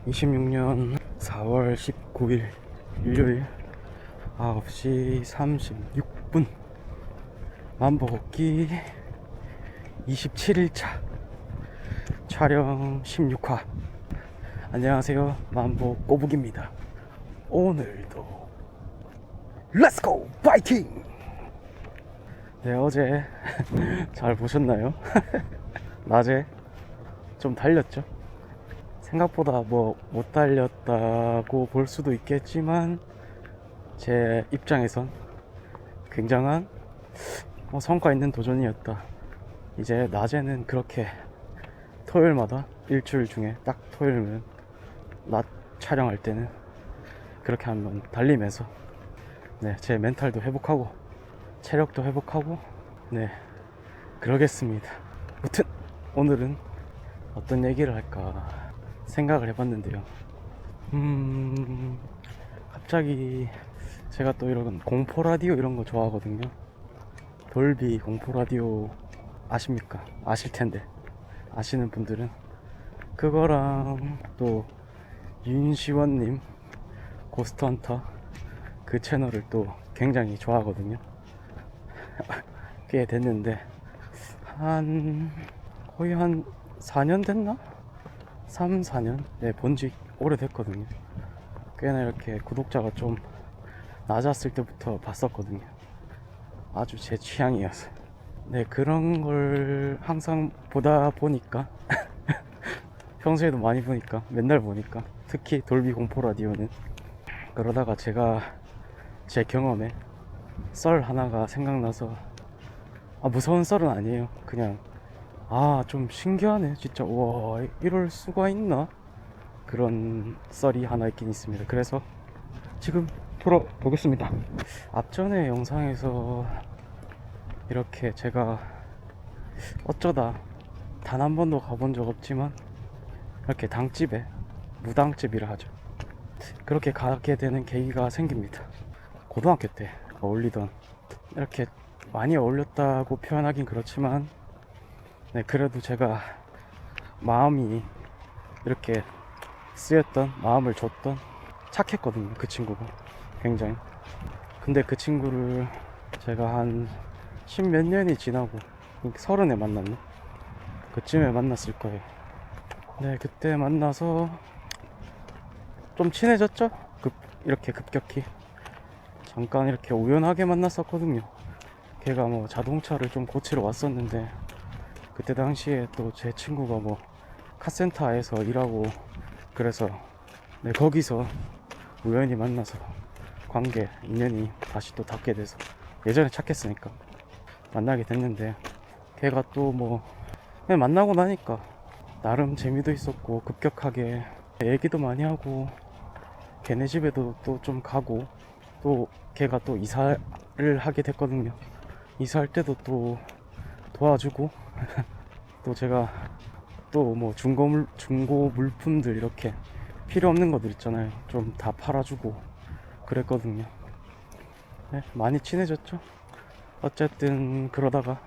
26년 4월 19일 일요일 9시 36분 만보 걷기 27일차 촬영 16화. 안녕하세요, 만보 꼬북입니다. 오늘도 렛츠고 파이팅! 네, 어제 잘 보셨나요? 낮에 좀 달렸죠? 생각보다 뭐 못 달렸다고 볼 수도 있겠지만 제 입장에선 굉장한 성과 있는 도전이었다. 이제 낮에는 그렇게 토요일마다 일주일 중에 딱 토요일은 낮 촬영할 때는 그렇게 한번 달리면서 제 멘탈도 회복하고 체력도 회복하고 그러겠습니다. 무튼 오늘은 어떤 얘기를 할까 생각을 해봤는데요. 갑자기 제가 또 이런 공포 라디오 이런 거 좋아하거든요. 돌비 공포 라디오 아십니까? 아실 텐데, 아시는 분들은 그거랑 또 윤시원님 고스트헌터 그 채널을 또 굉장히 좋아하거든요. 꽤 됐는데 거의 한 4년 됐나? 3, 4년? 본지 오래됐거든요. 꽤나 이렇게 구독자가 좀 낮았을 때부터 봤었거든요. 아주 제 취향이어서. 그런 걸 항상 보다 보니까 평소에도 많이 보니까, 맨날 보니까, 특히 돌비 공포 라디오는, 그러다가 제가 제 경험에 썰 하나가 생각나서, 무서운 썰은 아니에요. 그냥 좀 신기하네 진짜. 와, 이럴 수가 있나? 그런 썰이 하나 있긴 있습니다. 그래서 지금 풀어보겠습니다. 앞전에 영상에서 이렇게 제가 어쩌다 단 한 번도 가본 적 없지만 이렇게 당집에, 무당집이라 하죠, 그렇게 가게 되는 계기가 생깁니다. 고등학교 때 어울리던, 이렇게 많이 어울렸다고 표현하긴 그렇지만 그래도 제가 마음이 이렇게 쓰였던, 마음을 줬던, 착했거든요, 그 친구가 굉장히. 근데 그 친구를 제가 한 십몇 년이 지나고, 서른에 만났네, 그쯤에 만났을 거예요. 그때 만나서 좀 친해졌죠? 이렇게 급격히 잠깐 이렇게 우연하게 만났었거든요. 걔가 뭐 자동차를 좀 고치러 왔었는데, 그때 당시에 또 제 친구가 뭐 카센터에서 일하고, 그래서 거기서 우연히 만나서 관계, 인연이 다시 또 닿게 돼서, 예전에 착했으니까 만나게 됐는데, 걔가 또 뭐 만나고 나니까 나름 재미도 있었고, 급격하게 얘기도 많이 하고, 걔네 집에도 또 좀 가고, 또 걔가 또 이사를 하게 됐거든요. 이사할 때도 또 도와주고 또 제가 또 뭐 중고 물품들, 이렇게 필요 없는 것들 있잖아요, 좀 다 팔아주고 그랬거든요. 많이 친해졌죠. 어쨌든 그러다가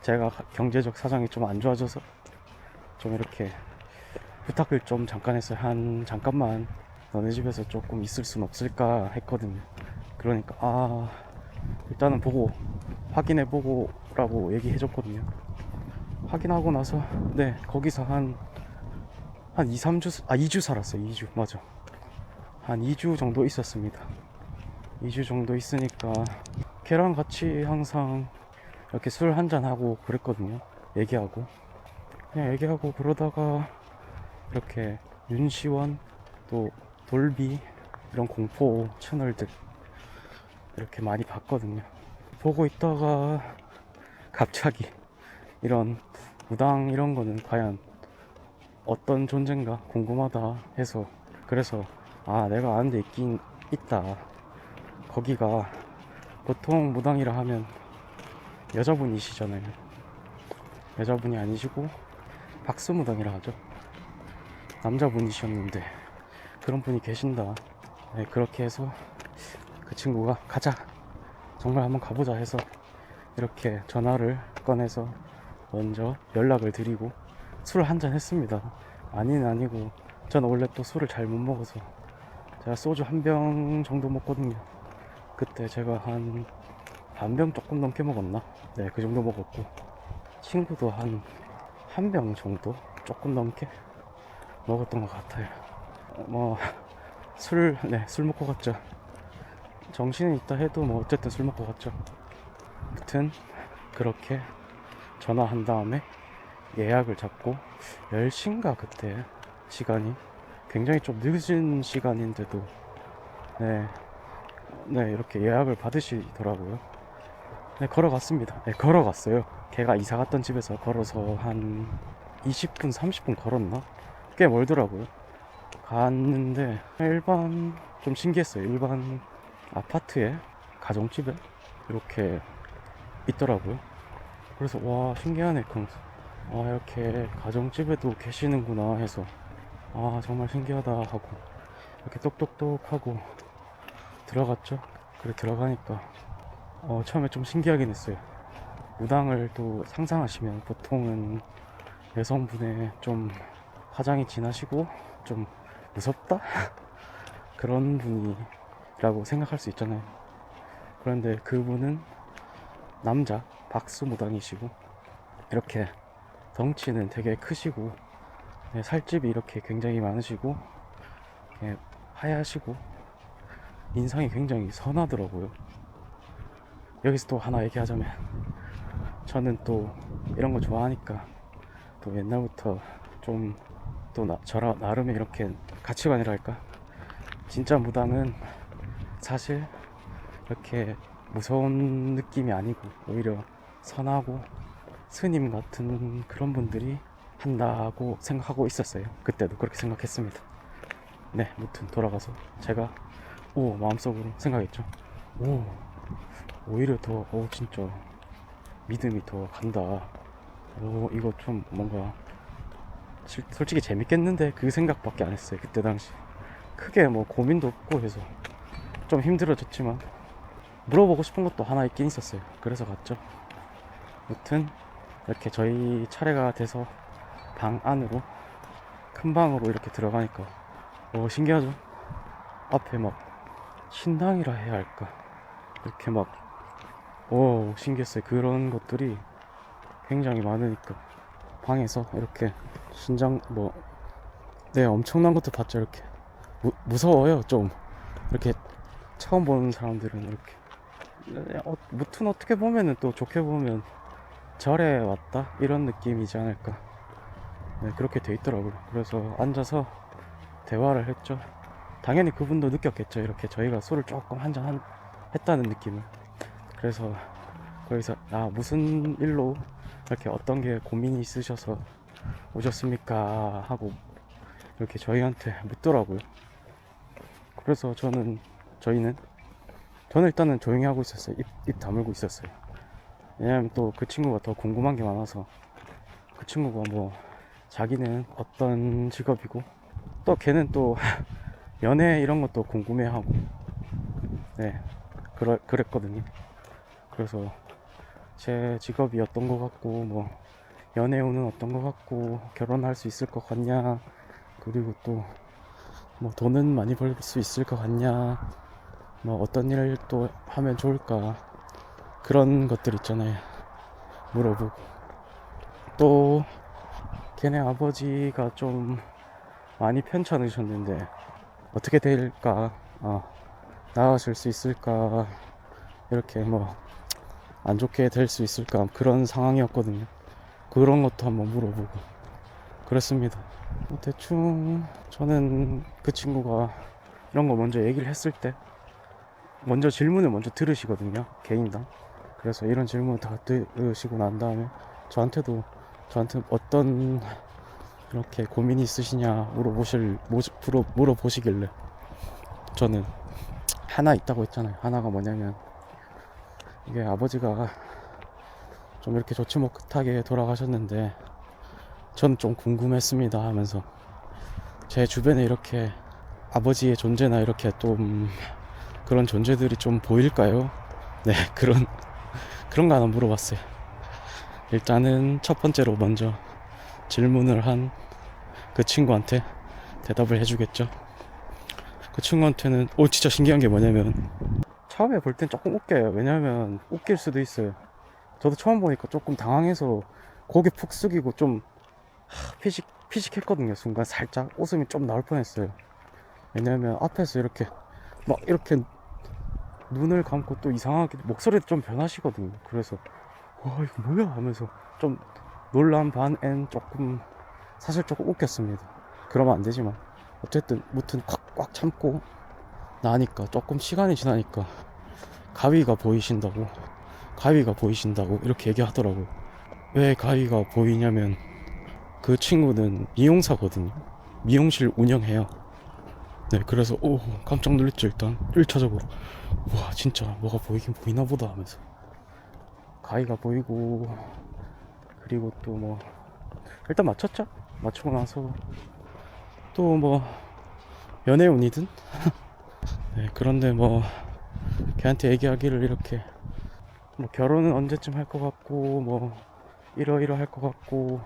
제가 경제적 사정이 좀 안 좋아져서 좀 이렇게 부탁을 좀 잠깐 했어요. 잠깐만 너네 집에서 조금 있을 순 없을까 했거든요. 그러니까 일단은 보고 확인해보고 라고 얘기해줬거든요. 확인하고 나서 거기서 한 2, 3주, 2주 살았어요. 2주, 맞아. 한 2주 정도 있었습니다. 2주 정도 있으니까 걔랑 같이 항상 이렇게 술 한잔하고 그랬거든요. 얘기하고 그러다가 이렇게 윤시원, 또 돌비, 이런 공포 채널들 이렇게 많이 봤거든요. 보고 있다가 갑자기 이런 무당 이런 거는 과연 어떤 존재인가 궁금하다 해서, 그래서 내가 아는 데 있긴 있다. 거기가 보통 무당이라 하면 여자분이시잖아요. 여자분이 아니시고 박수무당이라 하죠. 남자분이셨는데 그런 분이 계신다. 그렇게 해서 그 친구가 가자, 정말 한번 가보자 해서 이렇게 전화를 꺼내서 먼저 연락을 드리고 술 한잔 했습니다. 아니는 아니고 저는 원래 또 술을 잘 못 먹어서 제가 소주 한 병 정도 먹거든요. 그때 제가 한 반 병 조금 넘게 먹었나? 네, 그 정도 먹었고, 친구도 한 병 정도 조금 넘게 먹었던 것 같아요. 뭐 술 먹고 갔죠. 정신은 있다 해도 뭐 어쨌든 술 먹고 갔죠. 아무튼 그렇게 전화한 다음에 예약을 잡고 10시인가 그때 시간이 굉장히 좀 늦은 시간인데도 네, 네 이렇게 예약을 받으시더라고요. 네, 걸어갔습니다. 네, 걸어갔어요. 걔가 이사 갔던 집에서 걸어서 한 20분 30분 걸었나? 꽤 멀더라고요. 갔는데 일반 좀 신기했어요. 일반 아파트에 가정집에 이렇게 있더라고요. 그래서 와 신기하네. 그러면서 아 이렇게 가정집에도 계시는구나 해서 아 정말 신기하다 하고 이렇게 똑똑똑 하고 들어갔죠. 그래 들어가니까 처음에 좀 신기하긴 했어요. 무당을 또 상상하시면 보통은 여성분의 좀 화장이 진하시고 좀 무섭다? 그런 분이라고 생각할 수 있잖아요. 그런데 그분은 남자 박수무당이시고 이렇게 덩치는 되게 크시고 살집이 이렇게 굉장히 많으시고 하얗시고 인상이 굉장히 선하더라고요. 여기서 또 하나 얘기하자면 저는 또 이런 거 좋아하니까 또 옛날부터 좀 또 저라 나름의 이렇게 가치관이랄까, 진짜 무당은 사실 이렇게 무서운 느낌이 아니고 오히려 선하고 스님 같은 그런 분들이 한다고 생각하고 있었어요. 그때도 그렇게 생각했습니다. 네, 무튼 돌아가서 제가 마음속으로 생각했죠. 오히려 더 진짜 믿음이 더 간다. 이거 좀 뭔가 솔직히 재밌겠는데 그 생각밖에 안 했어요. 그때 당시 크게 뭐 고민도 없고 해서 좀 힘들어졌지만 물어보고 싶은 것도 하나 있긴 있었어요. 그래서 갔죠. 무튼 이렇게 저희 차례가 돼서 방 안으로 큰 방으로 이렇게 들어가니까 신기하죠. 앞에 막 신당이라 해야 할까, 이렇게 막 신기했어요. 그런 것들이 굉장히 많으니까 방에서 이렇게 신장 네 엄청난 것도 봤죠. 이렇게 무서워요 좀. 이렇게 처음 보는 사람들은 이렇게 무튼 어떻게 보면은 또 좋게 보면 절에 왔다 이런 느낌이지 않을까. 네, 그렇게 돼 있더라고요. 그래서 앉아서 대화를 했죠. 당연히 그분도 느꼈겠죠. 이렇게 저희가 술을 조금 한잔 했다는 느낌을. 그래서 거기서 무슨 일로 이렇게 어떤 게 고민이 있으셔서 오셨습니까 하고 이렇게 저희한테 묻더라고요. 그래서 저는 일단은 조용히 하고 있었어요. 입 다물고 있었어요. 왜냐면 또 그 친구가 더 궁금한 게 많아서. 그 친구가 뭐 자기는 어떤 직업이고 또 걔는 또 연애 이런 것도 궁금해하고 네 그랬거든요. 그래서 제 직업이 어떤 것 같고 뭐 연애 운은 어떤 것 같고 결혼할 수 있을 것 같냐, 그리고 또 뭐 돈은 많이 벌 수 있을 것 같냐, 뭐 어떤 일을 또 하면 좋을까, 그런 것들 있잖아요. 물어보고 또 걔네 아버지가 좀 많이 편찮으셨는데 어떻게 될까, 나아질 수 있을까, 이렇게 뭐 안 좋게 될 수 있을까, 그런 상황이었거든요. 그런 것도 한번 물어보고 그랬습니다. 대충 저는 그 친구가 이런 거 먼저 얘기를 했을 때 먼저 질문을 먼저 들으시거든요, 개인당. 그래서 이런 질문을 다 들으시고 난 다음에 저한테 어떤 이렇게 고민이 있으시냐 물어보시길래 저는 하나 있다고 했잖아요. 하나가 뭐냐면 이게 아버지가 좀 이렇게 좋지 못하게 돌아가셨는데 전 좀 궁금했습니다 하면서 제 주변에 이렇게 아버지의 존재나 이렇게 좀 그런 존재들이 좀 보일까요? 네, 그런 거 하나 물어봤어요. 일단은 첫 번째로 먼저 질문을 한 그 친구한테 대답을 해주겠죠. 그 친구한테는 진짜 신기한 게 뭐냐면 처음에 볼 땐 조금 웃겨요. 왜냐면 웃길 수도 있어요. 저도 처음 보니까 조금 당황해서 고개 푹 숙이고 좀 피식했거든요. 순간 살짝 웃음이 좀 나올 뻔했어요. 왜냐면 앞에서 이렇게 막 이렇게 눈을 감고 또 이상하게 목소리도 좀 변하시거든요. 그래서 와 이거 뭐야 하면서 좀 놀란 반엔 조금 사실 조금 웃겼습니다. 그러면 안 되지만 어쨌든 무튼 꽉 참고 나니까 조금 시간이 지나니까 가위가 보이신다고 이렇게 얘기하더라고요. 왜 가위가 보이냐면 그 친구는 미용사거든요. 미용실 운영해요. 네, 그래서 깜짝 놀랐죠. 일단 1차적으로 와 진짜 뭐가 보이긴 보이나 보다 하면서 가위가 보이고, 그리고 또 뭐 일단 맞췄죠. 맞추고 나서 또 뭐 연애운이든 네, 그런데 뭐 걔한테 얘기하기를 이렇게 뭐 결혼은 언제쯤 할 것 같고 뭐 이러이러 할 것 같고,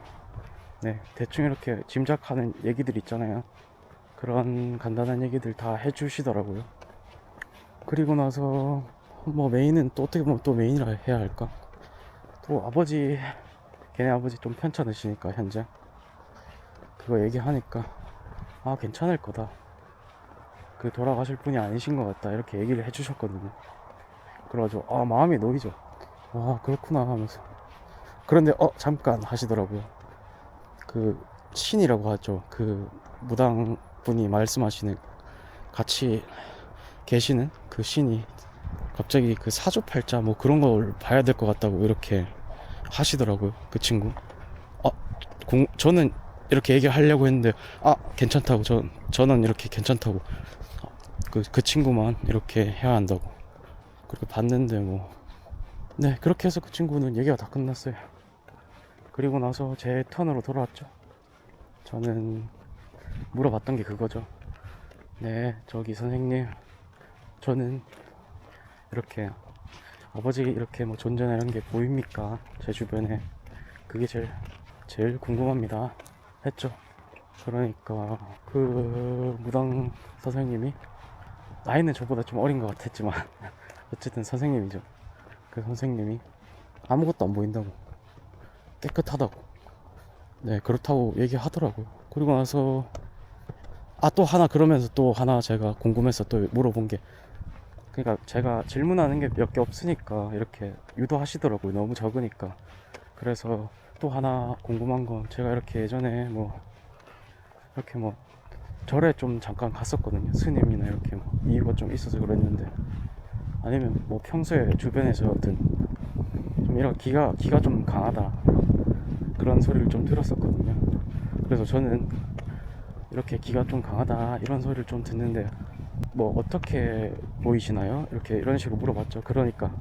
네 대충 이렇게 짐작하는 얘기들 있잖아요. 그런 간단한 얘기들 다 해주시더라고요. 그리고 나서 뭐 메인은 또 어떻게 보면 또 메인이라 해야 할까, 또 아버지, 걔네 아버지 좀 편찮으시니까 현재 그거 얘기하니까 괜찮을 거다, 그 돌아가실 분이 아니신 것 같다 이렇게 얘기를 해주셨거든요. 그래가지고 마음이 놓이죠. 그렇구나 하면서. 그런데 잠깐 하시더라고요. 그 신이라고 하죠. 그 무당 분이 말씀하시는, 같이 계시는 그 신이 갑자기 그 사주팔자 뭐 그런 걸 봐야 될 것 같다고 이렇게 하시더라고요. 그 친구. 저는 이렇게 얘기하려고 했는데 괜찮다고, 저는 이렇게 괜찮다고, 그 친구만 이렇게 해야 한다고 그렇게 봤는데 뭐, 네 그렇게 해서 그 친구는 얘기가 다 끝났어요. 그리고 나서 제 턴으로 돌아왔죠. 저는 물어봤던 게 그거죠. 네 저기 선생님, 저는 이렇게 아버지 이렇게 뭐 존재나 이런 게 보입니까? 제 주변에 그게 제일 궁금합니다 했죠. 그러니까 그 무당 선생님이, 나이는 저보다 좀 어린 것 같았지만 어쨌든 선생님이죠. 그 선생님이 아무것도 안 보인다고, 깨끗하다고, 네 그렇다고 얘기하더라고요. 그리고 나서 또 하나, 그러면서 또 하나 제가 궁금해서 또 물어본 게, 그러니까 제가 질문하는 게 몇 개 없으니까 이렇게 유도하시더라고요. 너무 적으니까. 그래서 또 하나 궁금한 건, 제가 이렇게 예전에 뭐 이렇게 뭐 절에 좀 잠깐 갔었거든요. 스님이나 이렇게 뭐 이유가 좀 있어서 그랬는데, 아니면 뭐 평소에 주변에서든 좀 이런 기가 좀 강하다 그런 소리를 좀 들었었거든요. 그래서 저는 이렇게 기가 좀 강하다 이런 소리를 좀 듣는데 뭐 어떻게 보이시나요? 이렇게 이런 식으로 물어봤죠. 그러니까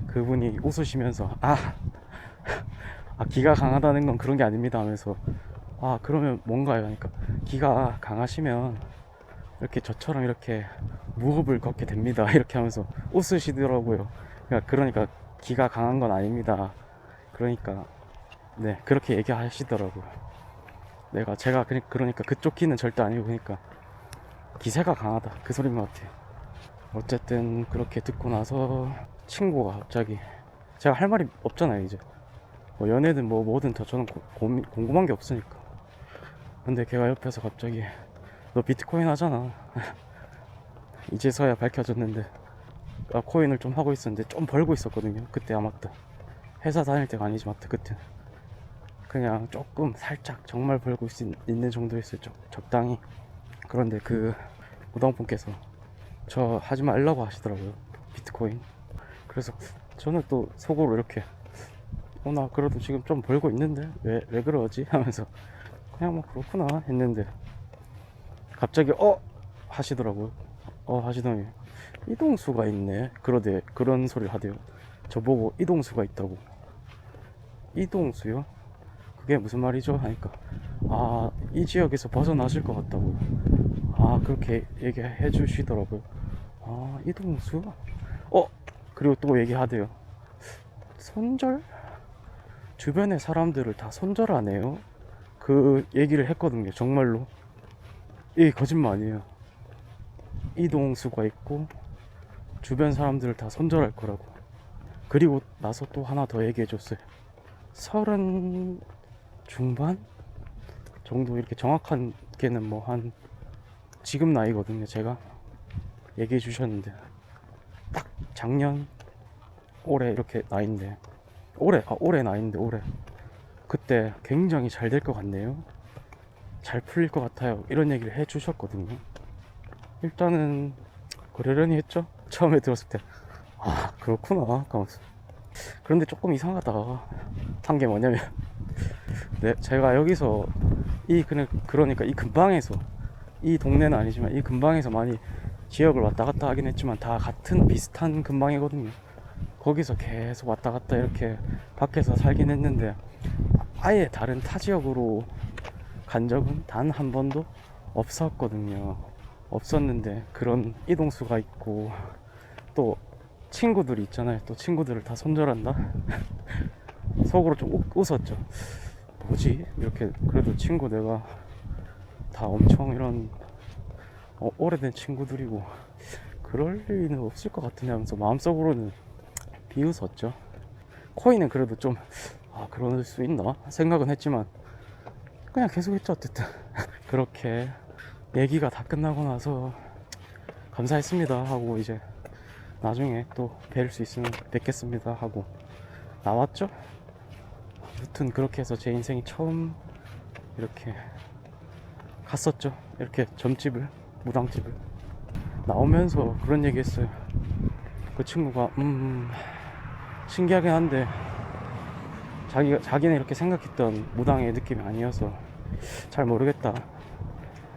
그분이 웃으시면서 기가 강하다는 건 그런 게 아닙니다 하면서, 그러면 뭔가요? 그러니까 기가 강하시면 이렇게 저처럼 이렇게 무흡을 걷게 됩니다 이렇게 하면서 웃으시더라고요. 그러니까 기가 강한 건 아닙니다. 그러니까 네 그렇게 얘기하시더라고요. 제가 그러니까 그쪽 기는 절대 아니고, 그러니까 기세가 강하다 그 소리인 것 같아요. 어쨌든 그렇게 듣고 나서 친구가 갑자기, 제가 할 말이 없잖아요 이제, 뭐 연애든 뭐 뭐든 다 저는 궁금한 게 없으니까. 근데 걔가 옆에서 갑자기 너 비트코인 하잖아 이제서야 밝혀졌는데, 코인을 좀 하고 있었는데 좀 벌고 있었거든요 그때. 아마도 회사 다닐 때가 아니지 마트 그때. 그냥 조금 살짝 정말 벌고 있는 정도였어요. 적당히. 그런데 그 무당분께서 저 하지 말라고 하시더라고요, 비트코인. 그래서 저는 또 속으로 이렇게 나 그래도 지금 좀 벌고 있는데 왜 그러지 하면서 그냥 뭐 그렇구나 했는데, 갑자기 하시더라고요. 하시더니 이동수가 있네 그런 소리를 하대요. 저보고 이동수가 있다고. 이동수요? 그게 무슨 말이죠? 하니까 이 지역에서 벗어나실 것 같다고 그렇게 얘기해 주시더라고요. 이동수? 그리고 또 얘기하대요. 손절? 주변의 사람들을 다 손절하네요 그 얘기를 했거든요. 정말로 이 거짓말 아니에요. 이동수가 있고 주변 사람들을 다 손절할 거라고. 그리고 나서 또 하나 더 얘기해 줬어요. 30 중반 정도, 이렇게 정확하게는 뭐 한 지금 나이거든요. 제가 얘기해 주셨는데 딱 작년 올해 이렇게 나이인데, 올해 나이인데, 올해 그때 굉장히 잘 될 것 같네요, 잘 풀릴 것 같아요, 이런 얘기를 해 주셨거든요. 일단은 그러려니 했죠. 처음에 들었을 때 아 그렇구나 하면서. 그런데 조금 이상하다 한 게 뭐냐면 네, 제가 여기서 그러니까 이 근방에서, 이 동네는 아니지만 이 근방에서 많이 지역을 왔다 갔다 하긴 했지만 다 같은 비슷한 근방이거든요. 거기서 계속 왔다 갔다 이렇게 밖에서 살긴 했는데 아예 다른 타 지역으로 간 적은 단 한 번도 없었거든요. 없었는데 그런 이동수가 있고 또 친구들이 있잖아요. 또 친구들을 다 손절한다? 속으로 좀 웃었죠. 뭐지? 이렇게 그래도 친구 내가 다 엄청 이런 오래된 친구들이고 그럴 리는 없을 것 같은데 하면서 마음속으로는 비웃었죠. 코인은 그래도 좀 그럴 수 있나 생각은 했지만 그냥 계속 했죠. 어쨌든 그렇게 얘기가 다 끝나고 나서 감사했습니다 하고 이제 나중에 또 뵐 수 있으면 뵙겠습니다 하고 나왔죠. 아무튼 그렇게 해서 제 인생이 처음 이렇게 갔었죠. 이렇게 점집을, 무당집을. 나오면서 그런 얘기 했어요. 그 친구가 신기하긴 한데 자기는 이렇게 생각했던 무당의 느낌이 아니어서 잘 모르겠다,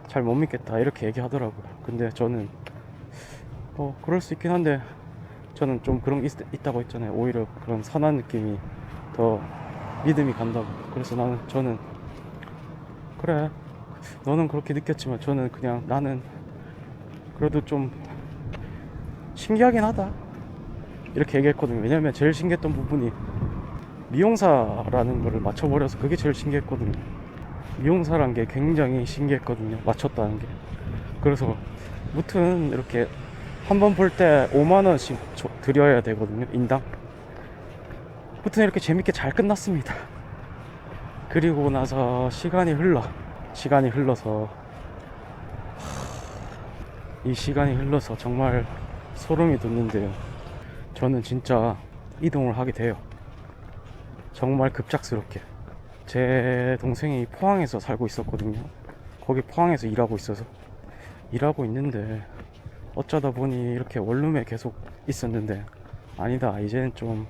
잘 못 믿겠다, 이렇게 얘기하더라고요. 근데 저는 그럴 수 있긴 한데 저는 좀 그런 게 있다고 했잖아요. 오히려 그런 선한 느낌이 더 믿음이 간다고. 그래서 저는 그래, 너는 그렇게 느꼈지만 저는 그냥, 나는 그래도 좀 신기하긴 하다, 이렇게 얘기했거든요. 왜냐면 제일 신기했던 부분이 미용사라는 거를 맞춰버려서 그게 제일 신기했거든요. 미용사란 게 굉장히 신기했거든요, 맞췄다는 게. 그래서 무튼 이렇게 한 번 볼 때 5만원씩 드려야 되거든요, 인당. 무튼 이렇게 재밌게 잘 끝났습니다. 그리고 나서 시간이 흘러서 이 시간이 흘러서 정말 소름이 돋는데요. 저는 진짜 이동을 하게 돼요. 정말 급작스럽게. 제 동생이 포항에서 살고 있었거든요. 거기 포항에서 일하고 있는데 어쩌다 보니 이렇게 원룸에 계속 있었는데, 아니다, 이제는 좀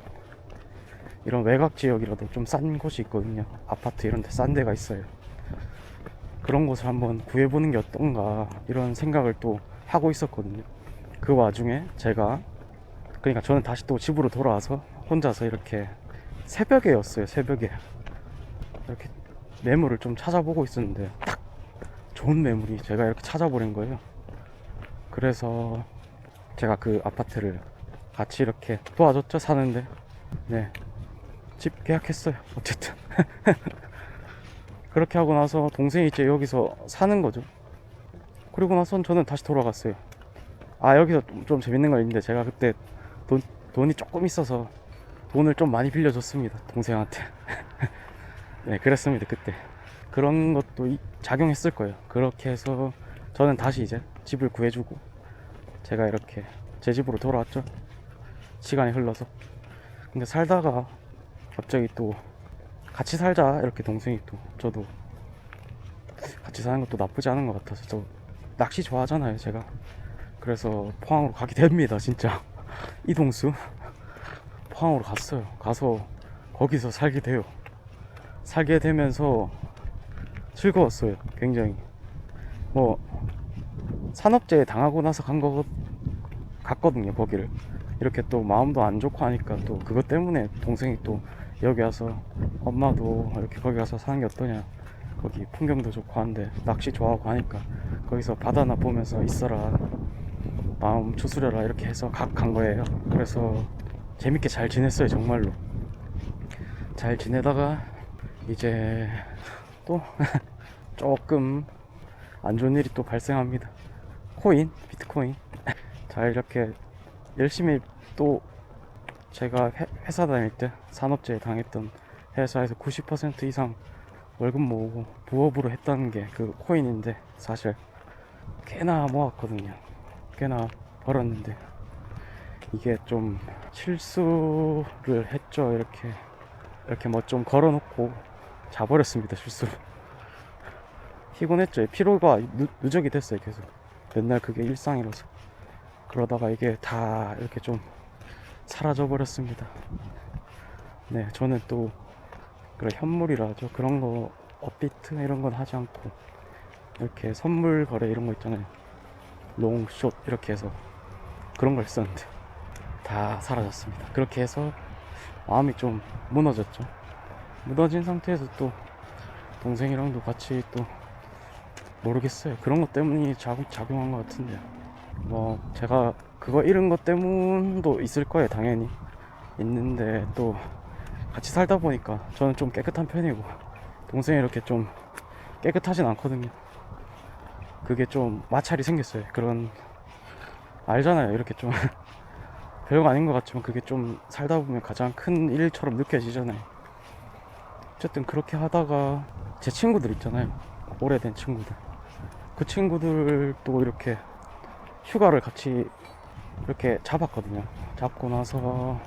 이런 외곽 지역이라도 좀 싼 곳이 있거든요. 아파트 이런 데 싼 데가 있어요. 그런 곳을 한번 구해보는 게 어떤가, 이런 생각을 또 하고 있었거든요. 그 와중에 그러니까 저는 다시 또 집으로 돌아와서 혼자서 이렇게 새벽에였어요. 새벽에 이렇게 매물을 좀 찾아보고 있었는데 딱 좋은 매물이 제가 이렇게 찾아버린 거예요. 그래서 제가 그 아파트를 같이 이렇게 도와줬죠, 사는데. 네, 집 계약했어요. 어쨌든 그렇게 하고 나서 동생이 이제 여기서 사는 거죠. 그리고 나선 저는 다시 돌아갔어요. 여기서 좀 재밌는 거 있는데, 제가 그때 돈이 조금 있어서 돈을 좀 많이 빌려줬습니다, 동생한테. 네, 그랬습니다. 그때 그런 것도 작용했을 거예요. 그렇게 해서 저는 다시 이제 집을 구해주고 제가 이렇게 제 집으로 돌아왔죠. 시간이 흘러서. 근데 살다가 갑자기 또 같이 살자, 이렇게 동생이 또, 저도 같이 사는 것도 나쁘지 않은 것 같아서, 저 낚시 좋아하잖아요, 제가. 그래서 포항으로 가게 됩니다, 진짜. 이동수 포항으로 갔어요. 가서 거기서 살게 돼요. 살게 되면서 즐거웠어요, 굉장히. 뭐 산업재해 당하고 나서 갔거든요, 거기를. 이렇게 또 마음도 안 좋고 하니까 또 그것 때문에 동생이 또 여기 와서 엄마도 이렇게 거기 가서 사는 게 어떠냐, 거기 풍경도 좋고 한데 낚시 좋아하고 하니까 거기서 바다나 보면서 있어라, 마음 추스려라, 이렇게 해서 간 거예요. 그래서 재밌게 잘 지냈어요, 정말로. 잘 지내다가 이제 또 조금 안 좋은 일이 또 발생합니다. 코인, 비트코인. 자, 이렇게 열심히 또 제가 회사 다닐 때 산업재해 당했던 회사에서 90% 이상 월급 모으고 부업으로 했다는 게 그 코인인데, 사실 꽤나 모았거든요. 꽤나 벌었는데 이게 좀 실수를 했죠. 이렇게 뭐 좀 걸어놓고 자버렸습니다. 실수로. 피곤했죠. 피로가 누적이 됐어요. 계속 맨날 그게 일상이라서. 그러다가 이게 다 이렇게 좀 사라져 버렸습니다. 네, 저는 또 그런 현물이라죠. 그런 거 업비트 이런 건 하지 않고 이렇게 선물 거래 이런 거 있잖아요. 롱, 숏 이렇게 해서 그런 걸 했었는데 다 사라졌습니다. 그렇게 해서 마음이 좀 무너졌죠. 무너진 상태에서 또 동생이랑도 같이 또 모르겠어요. 그런 것 때문이 작용한 것 같은데요. 뭐 제가 그거 잃은 것 때문도 있을 거예요. 당연히 있는데, 또 같이 살다 보니까 저는 좀 깨끗한 편이고 동생이 이렇게 좀 깨끗하진 않거든요. 그게 좀 마찰이 생겼어요. 그런, 알잖아요. 이렇게 좀 별거 아닌 것 같지만 그게 좀 살다 보면 가장 큰 일처럼 느껴지잖아요. 어쨌든 그렇게 하다가 제 친구들 있잖아요. 오래된 친구들. 그 친구들도 이렇게 휴가를 같이 이렇게 잡았거든요. 잡고 나서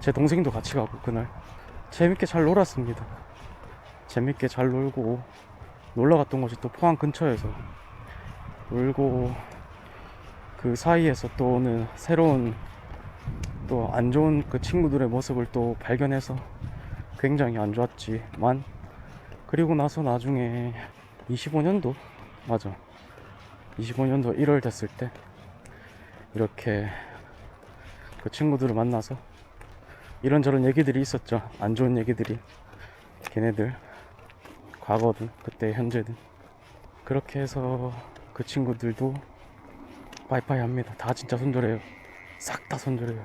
제 동생도 같이 가고 그날 재밌게 잘 놀았습니다. 재밌게 잘 놀고, 놀러 갔던 곳이 또 포항 근처여서 놀고, 그 사이에서 또 오는 새로운 또 안 좋은 그 친구들의 모습을 또 발견해서 굉장히 안 좋았지만, 그리고 나서 나중에 25년도, 맞아, 25년도 1월 됐을 때 이렇게 그 친구들을 만나서 이런저런 얘기들이 있었죠. 안 좋은 얘기들이. 걔네들 과거든, 그때 현재든. 그렇게 해서 그 친구들도 빠이빠이 합니다. 다 진짜 손절해요. 싹 다 손절해요.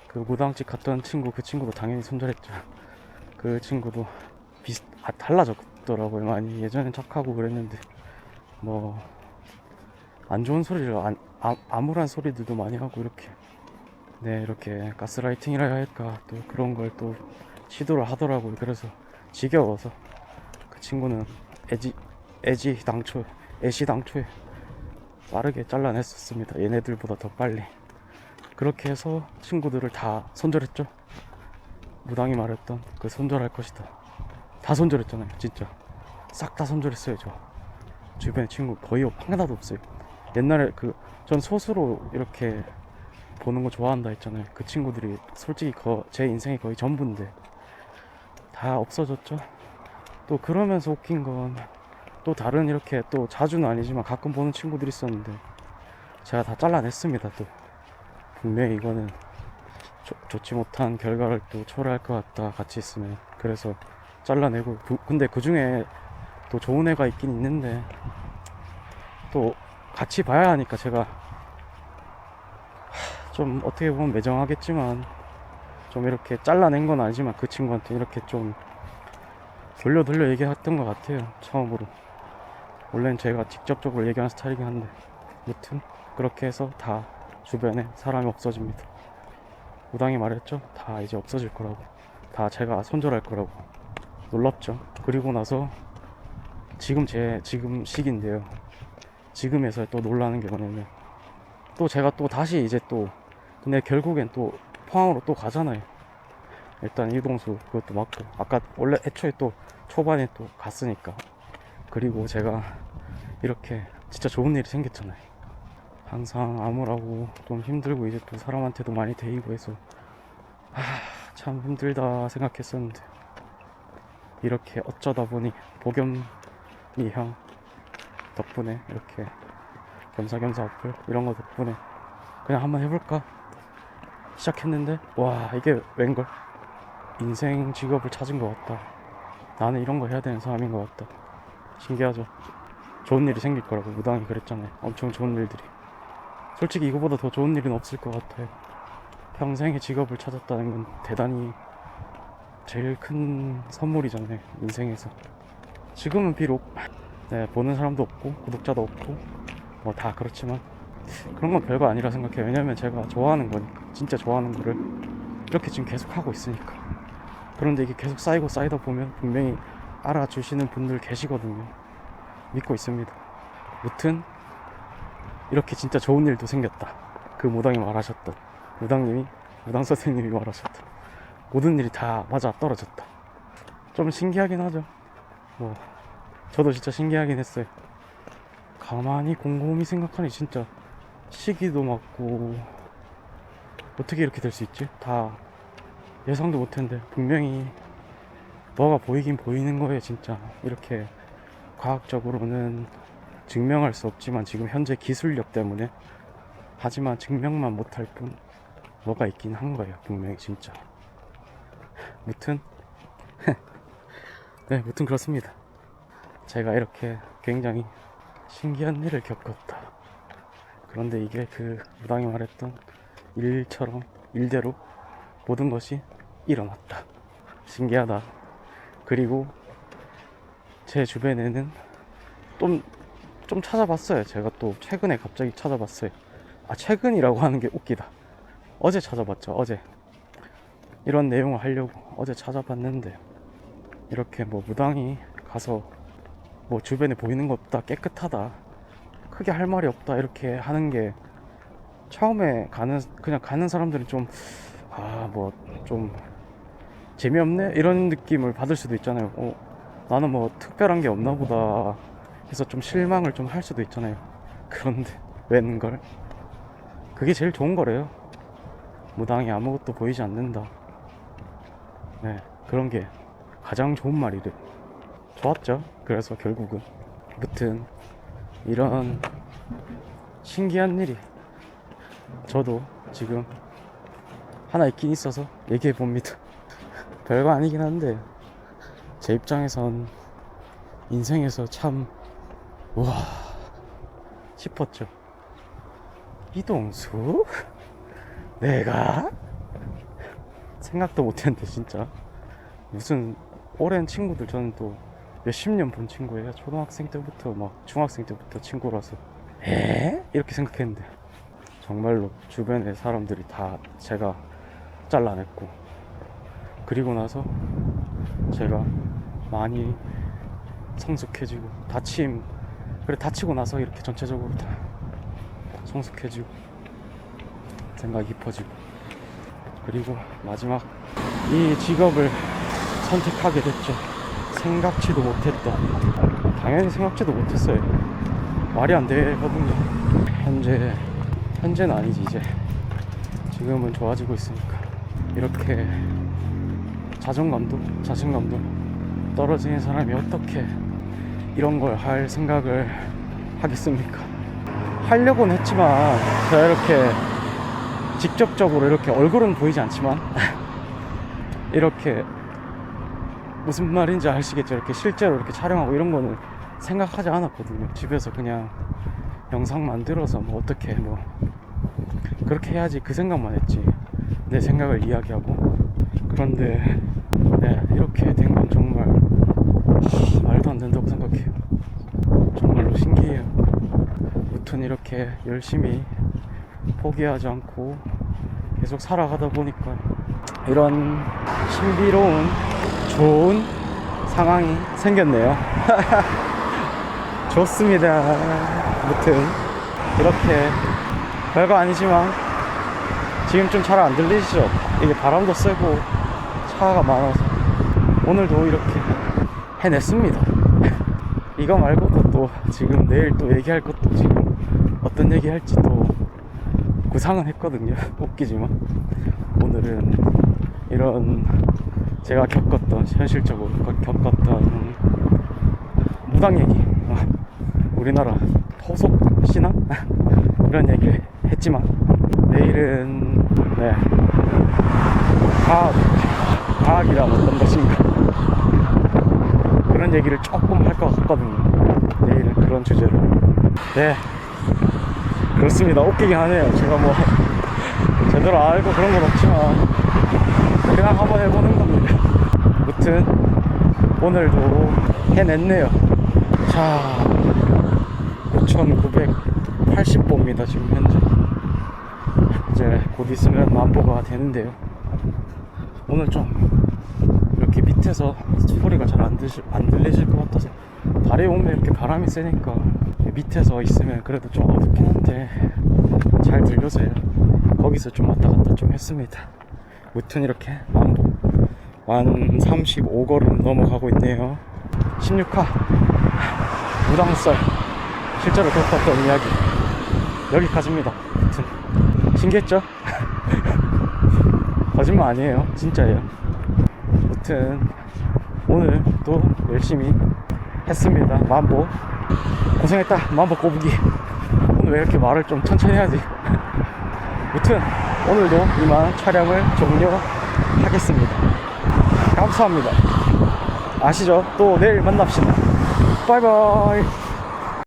그 무당집 갔던 친구, 그 친구도 당연히 손절했죠. 그 친구도 달라졌더라고요. 많이. 예전엔 착하고 그랬는데 뭐 안 좋은 소리를 암울한 소리들도 많이 하고 이렇게. 네, 이렇게 가스라이팅이라 해야 할까, 또 그런 걸 또 시도를 하더라고요. 그래서 지겨워서 그 친구는 애시당초에 빠르게 잘라냈었습니다. 얘네들보다 더 빨리. 그렇게 해서 친구들을 다 손절했죠. 무당이 말했던 그 손절할 것이다, 다 손절했잖아요. 진짜 싹 다 손절했어요. 저 주변에 친구 거의 하나도 없어요. 옛날에 전 소수로 이렇게 보는 거 좋아한다 했잖아요. 그 친구들이 솔직히 제 인생이 거의 전부인데 다 없어졌죠. 또 그러면서 웃긴 건, 또 다른 이렇게 또 자주는 아니지만 가끔 보는 친구들이 있었는데 제가 다 잘라냈습니다. 또 분명히 이거는 좋지 못한 결과를 또 초래할 것 같다, 같이 있으면. 그래서 잘라내고, 근데 그 중에 또 좋은 애가 있긴 있는데 또 같이 봐야 하니까 제가 좀 어떻게 보면 매정하겠지만 좀 이렇게 잘라낸 건 아니지만 그 친구한테 이렇게 좀 돌려 얘기했던 것 같아요. 처음으로. 원래는 제가 직접적으로 얘기하는 스타일이긴 한데, 무튼 그렇게 해서 다 주변에 사람이 없어집니다. 무당이 말했죠. 다 이제 없어질 거라고. 다 제가 손절할 거라고. 놀랍죠. 그리고 나서 지금 시기인데요. 지금에서 또 놀라는 게 뭐냐면, 또 제가 또 다시 이제 또, 근데 결국엔 또 포항으로 또 가잖아요. 일단 이동수 그것도 맞고, 아까 원래 애초에 또 초반에 또 갔으니까. 그리고 제가 이렇게 진짜 좋은 일이 생겼잖아요. 항상 암울하고 좀 힘들고 이제 또 사람한테도 많이 데이고 해서 참 힘들다 생각했었는데, 이렇게 어쩌다 보니 복염이 형 덕분에, 이렇게 겸사겸사 어플 이런 거 덕분에 그냥 한번 해볼까 시작했는데, 와, 이게 웬걸, 인생 직업을 찾은 것 같다. 나는 이런 거 해야 되는 사람인 것 같다. 신기하죠. 좋은 일이 생길 거라고 무당이 그랬잖아요. 엄청 좋은 일들이. 솔직히 이거보다 더 좋은 일은 없을 것 같아요. 평생의 직업을 찾았다는 건 대단히 제일 큰 선물이잖아요, 인생에서. 지금은 비록 네, 보는 사람도 없고 구독자도 없고 뭐 다 그렇지만 그런 건 별거 아니라 생각해요. 왜냐면 제가 좋아하는 거니까, 진짜 좋아하는 거를 이렇게 지금 계속 하고 있으니까. 그런데 이게 계속 쌓이고 쌓이다 보면 분명히 알아주시는 분들 계시거든요. 믿고 있습니다. 무튼 이렇게 진짜 좋은 일도 생겼다. 그 무당이 말하셨던, 무당 선생님이 말하셨던 모든 일이 다 맞아 떨어졌다. 좀 신기하긴 하죠. 뭐 저도 진짜 신기하긴 했어요. 가만히 곰곰이 생각하니 진짜 시기도 맞고, 어떻게 이렇게 될 수 있지? 다 예상도 못했는데 분명히 뭐가 보이긴 보이는 거예요. 진짜 이렇게 과학적으로는 증명할 수 없지만 지금 현재 기술력 때문에, 하지만 증명만 못할 뿐 뭐가 있긴 한 거예요. 분명히 진짜. 무튼 네, 무튼 그렇습니다. 제가 이렇게 굉장히 신기한 일을 겪었다. 그런데 이게 그 무당이 말했던 일처럼 일대로 모든 것이 일어났다. 신기하다. 그리고 제 주변에는 좀 찾아봤어요. 제가 또 최근에 갑자기 찾아봤어요. 아, 최근이라고 하는 게 웃기다. 어제 찾아봤죠. 어제 이런 내용을 하려고 어제 찾아봤는데, 이렇게 뭐 무당이 가서 뭐 주변에 보이는 거 없다, 깨끗하다, 크게 할 말이 없다 이렇게 하는 게, 처음에 그냥 가는 사람들은 좀 뭐 좀 재미없네 이런 느낌을 받을 수도 있잖아요. 나는 뭐 특별한 게 없나 보다 해서 좀 실망을 좀 할 수도 있잖아요. 그런데 웬걸, 그게 제일 좋은 거래요. 무당이 아무것도 보이지 않는다. 네, 그런 게 가장 좋은 말이래. 좋았죠. 그래서 결국은 무튼 이런 신기한 일이 저도 지금 하나 있긴 있어서 얘기해 봅니다. 별거 아니긴 한데 제 입장에선 인생에서 참 우와 싶었죠. 이동수? 내가? 생각도 못했는데 진짜. 무슨 오랜 친구들, 저는 또 몇십 년 본 친구예요. 초등학생 때부터 막 중학생 때부터 친구라서 이렇게 생각했는데, 정말로 주변의 사람들이 다 제가 잘라냈고, 그리고 나서 제가 많이 성숙해지고, 다치고 나서 이렇게 전체적으로 다 성숙해지고 생각이 깊어지고, 그리고 마지막 이 직업을 선택하게 됐죠. 생각지도 못했던, 당연히 생각지도 못했어요. 말이 안 되거든요. 현재는 아니지. 이제 지금은 좋아지고 있으니까. 이렇게 자신감도 떨어지는 사람이 어떻게 이런 걸 할 생각을 하겠습니까? 하려고는 했지만, 제가 이렇게 직접적으로 이렇게 얼굴은 보이지 않지만 이렇게 무슨 말인지 아시겠죠? 이렇게 실제로 이렇게 촬영하고 이런 거는 생각하지 않았거든요. 집에서 그냥 영상 만들어서 뭐 어떻게 뭐 그렇게 해야지, 그 생각만 했지. 내 생각을 이야기하고. 그런데 네, 이렇게 된 건 정말 말도 안 된다고 생각해요. 정말로 신기해요. 무튼 이렇게 열심히 포기하지 않고 계속 살아가다 보니까 이런 신비로운 좋은 상황이 생겼네요. 좋습니다. 무튼 이렇게 별거 아니지만 지금 좀 잘 안 들리시죠? 이게 바람도 세고 차가 많아서 오늘도 이렇게 해냈습니다. 이거 말고도 또 지금 내일 또 얘기할 것도, 지금 어떤 얘기 할지 또 구상은 했거든요. 웃기지만 오늘은 이런 제가 겪었던, 현실적으로 겪었던 무당 얘기, 우리나라 토속 신앙 이런 얘기를 했지만, 내일은 네, 과학이란 어떤 것인가 그런 얘기를 조금 할 것 같거든요. 내일은 그런 주제로. 네, 그렇습니다. 웃기긴 하네요. 제가 뭐 제대로 알고 그런 건 없지만 그냥 한번 해보는 겁니다. 무튼 오늘도 해냈네요. 자, 9,980보입니다 지금 현재. 이제 곧 있으면 만보가 되는데요. 오늘 좀 이렇게 밑에서 소리가 잘 안 들리실 것 같아서, 발에 오면 이렇게 바람이 세니까 밑에서 있으면 그래도 좀 어둡긴 한데 잘 들려서요. 거기서 좀 왔다 갔다 좀 했습니다. 무튼 이렇게 만보 만 35걸음 넘어가고 있네요. 16화 무당썰 실제로 겪었던 이야기 여기까지입니다. 무튼 신기했죠? 거짓말 아니에요, 진짜예요. 무튼 오늘 또 열심히 했습니다. 만보 고생했다. 만보 꼬부기. 오늘 왜 이렇게 말을 좀 천천히 해야지. 무튼 오늘도 이만 촬영을 종료하겠습니다. 감사합니다. 아시죠? 또 내일 만납시다. 바이바이.